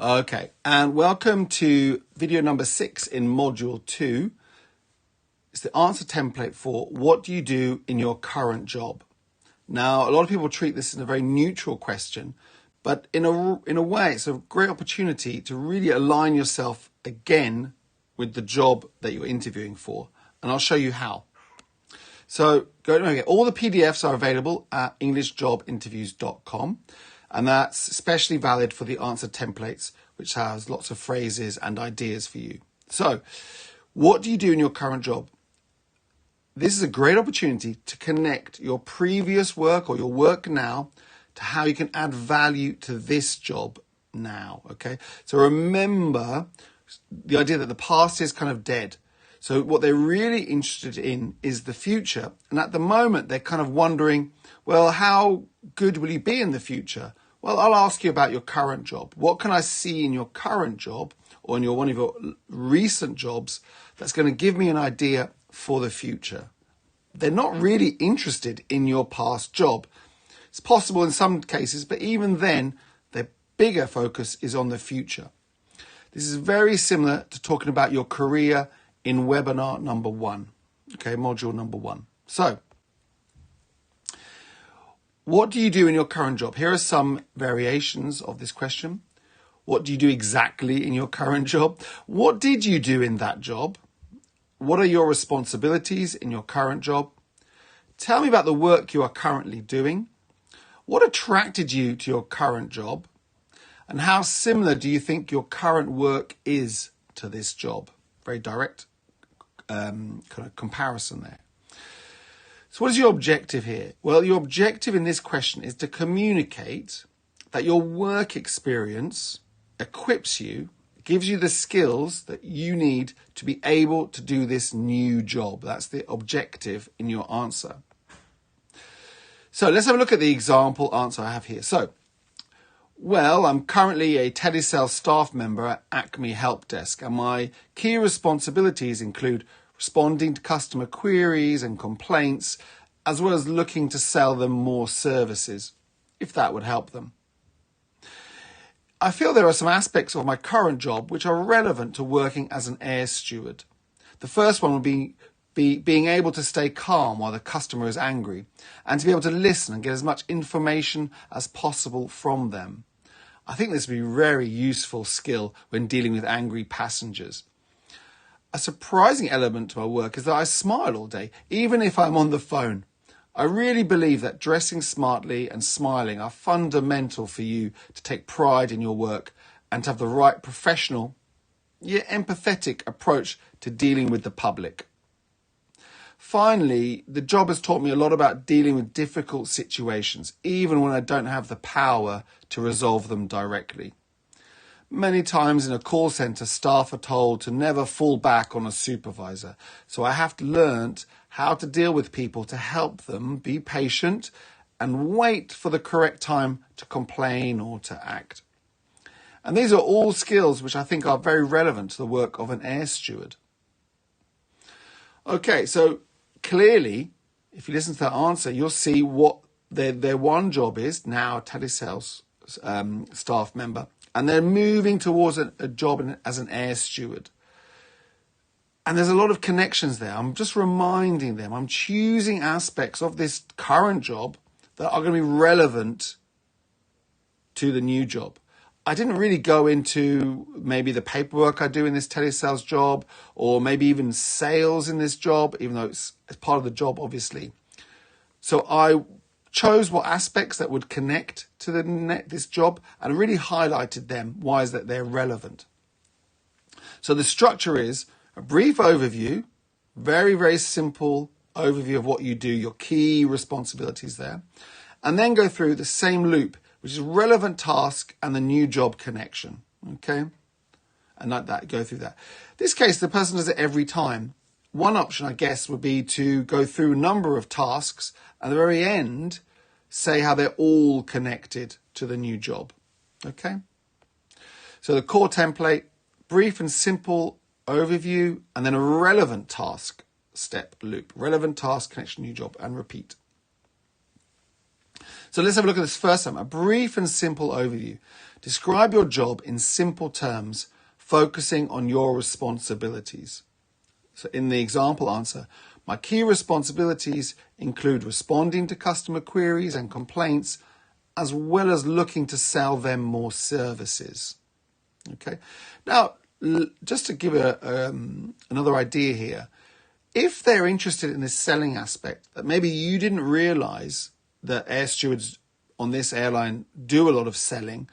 Okay, and welcome to video number 6 in module 2. It's the answer template for what do you do in your current job? Now, a lot of people treat this as a very neutral question, but in a way, it's a great opportunity to really align yourself again with the job that you're interviewing for. And I'll show you how. So all the PDFs are available at EnglishJobInterviews.com. And that's especially valid for the answer templates, which has lots of phrases and ideas for you. So what do you do in your current job? This is a great opportunity to connect your previous work or your work now to how you can add value to this job now. Okay. So remember the idea that the past is kind of dead. So what they're really interested in is the future. And at the moment, they're kind of wondering, well, how good will you be in the future? Well, I'll ask you about your current job. What can I see in your current job or in one of your recent jobs that's going to give me an idea for the future? They're not really interested in your past job. It's possible in some cases, but even then, their bigger focus is on the future. This is very similar to talking about your career in webinar number 1, okay, module number 1. So, what do you do in your current job? Here are some variations of this question. What do you do exactly in your current job? What did you do in that job? What are your responsibilities in your current job? Tell me about the work you are currently doing. What attracted you to your current job? And how similar do you think your current work is to this job? Very direct kind of comparison there. So what is your objective here? Well, your objective in this question is to communicate that your work experience equips you, gives you the skills that you need to be able to do this new job. That's the objective in your answer. So let's have a look at the example answer I have here. So, well, I'm currently a telesales staff member at Acme Help Desk, and my key responsibilities include responding to customer queries and complaints, as well as looking to sell them more services, if that would help them. I feel there are some aspects of my current job which are relevant to working as an air steward. The first one would be being able to stay calm while the customer is angry, and to be able to listen and get as much information as possible from them. I think this would be a very useful skill when dealing with angry passengers. A surprising element to my work is that I smile all day, even if I'm on the phone. I really believe that dressing smartly and smiling are fundamental for you to take pride in your work and to have the right professional, yet empathetic approach to dealing with the public. Finally, the job has taught me a lot about dealing with difficult situations, even when I don't have the power to resolve them directly. Many times in a call centre, staff are told to never fall back on a supervisor. So I have to learn how to deal with people to help them be patient and wait for the correct time to complain or to act. And these are all skills which I think are very relevant to the work of an air steward. Okay, so clearly, if you listen to that answer, you'll see what their one job is, now a telesales staff member. And they're moving towards a job as an air steward. And there's a lot of connections there. I'm just reminding them, I'm choosing aspects of this current job that are going to be relevant to the new job. I didn't really go into maybe the paperwork I do in this telesales job, or maybe even sales in this job, even though it's part of the job, obviously. So I chose what aspects that would connect to this job and really highlighted them. Why is that they're relevant? So the structure is a brief overview, very, very simple overview of what you do, your key responsibilities there, and then go through the same loop, which is relevant task and the new job connection. Okay? And like that, go through that. In this case, the person does it every time. One option, I guess, would be to go through a number of tasks and at the very end, say how they're all connected to the new job. Okay? So the core template, brief and simple overview, and then a relevant task step loop. Relevant task, connection, new job, and repeat. So let's have a look at this first time. A brief and simple overview. Describe your job in simple terms, focusing on your responsibilities. So in the example answer, my key responsibilities include responding to customer queries and complaints, as well as looking to sell them more services. Okay. Now, just to give another idea here, if they're interested in this selling aspect, that maybe you didn't realize that air stewards on this airline do a lot of selling,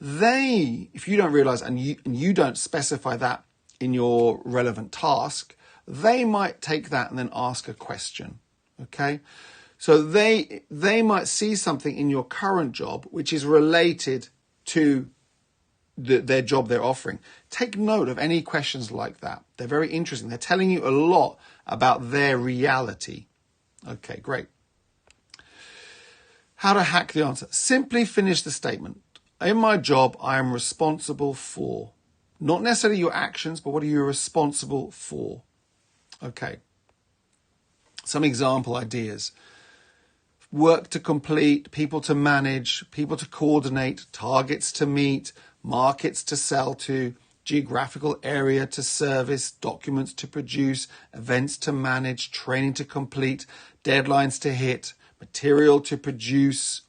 if you don't realize and you don't specify that in your relevant task, they might take that and then ask a question. Okay. So they might see something in your current job which is related to their job they're offering. Take note of any questions like that. They're very interesting. They're telling you a lot about their reality. Okay, great. How to hack the answer. Simply finish the statement. In my job, I am responsible for. Not necessarily your actions, but what are you responsible for? Okay. Some example ideas. Work to complete, people to manage, people to coordinate, targets to meet, markets to sell to, geographical area to service, documents to produce, events to manage, training to complete, deadlines to hit, material to produce,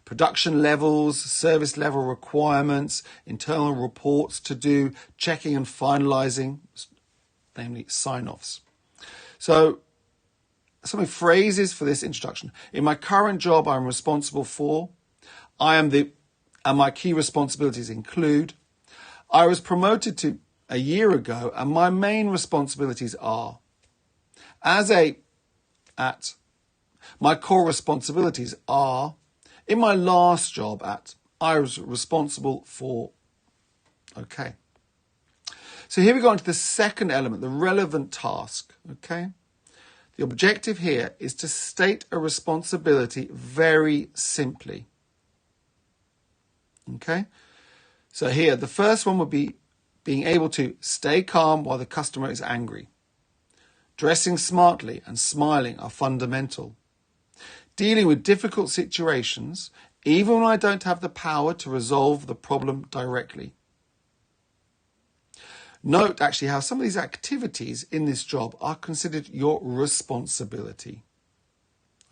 production levels, service level requirements, internal reports to do, checking and finalizing, namely sign-offs. So, some phrases for this introduction. In my current job, I'm responsible for. And my key responsibilities include. I was promoted to a year ago, and my main responsibilities are. My core responsibilities are. In my last job I was responsible for. Okay. So here we go on to the second element, the relevant task. Okay. The objective here is to state a responsibility very simply. Okay? So here, the first one would be being able to stay calm while the customer is angry. Dressing smartly and smiling are fundamental. Dealing with difficult situations, even when I don't have the power to resolve the problem directly. Note actually how some of these activities in this job are considered your responsibility.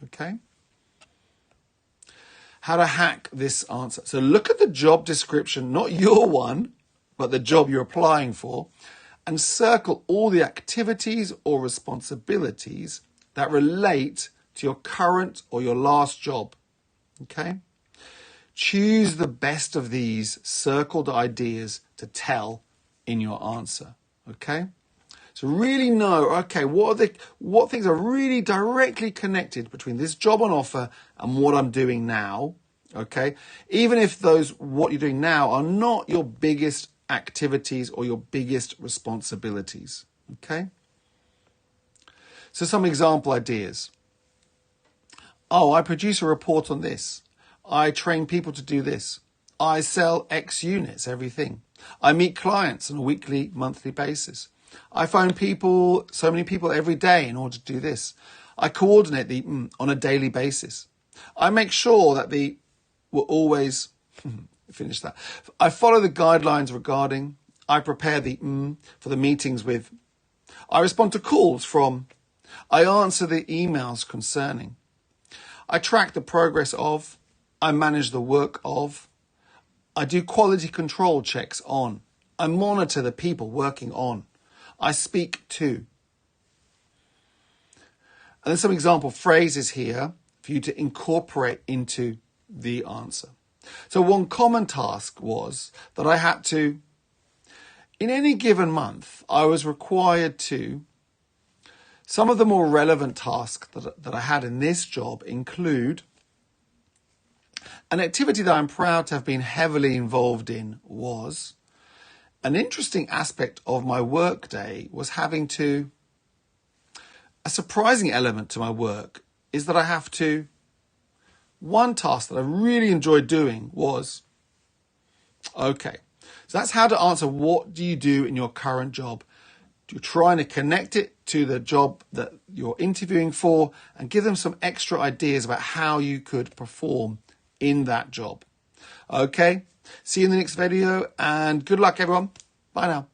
Okay? How to hack this answer. So look at the job description, not your one, but the job you're applying for, and circle all the activities or responsibilities that relate to your current or your last job. Okay? Choose the best of these circled ideas to tell in your answer. Okay? So really know, okay, what things are really directly connected between this job on offer and what I'm doing now. Okay? Even if what you're doing now are not your biggest activities or your biggest responsibilities. Okay? So some example ideas. Oh, I produce a report on this. I train people to do this. I sell X units, everything. I meet clients on a weekly, monthly basis. I phone so many people every day in order to do this. I coordinate on a daily basis. I make sure that we're always, finish that. I follow the guidelines regarding, I prepare for the meetings with. I respond to calls from. I answer the emails concerning. I track the progress of. I manage the work of. I do quality control checks on. I monitor the people working on. I speak to. And there's some example phrases here for you to incorporate into the answer. So one common task was that I had to, in any given month, I was required to, some of the more relevant tasks that I had in this job include an activity that I'm proud to have been heavily involved in was an interesting aspect of my workday was having to, a surprising element to my work is that I have to, one task that I really enjoyed doing was, okay, so that's how to answer what do you do in your current job. You're trying to connect it to the job that you're interviewing for and give them some extra ideas about how you could perform in that job. Okay, see you in the next video and good luck everyone. Bye now.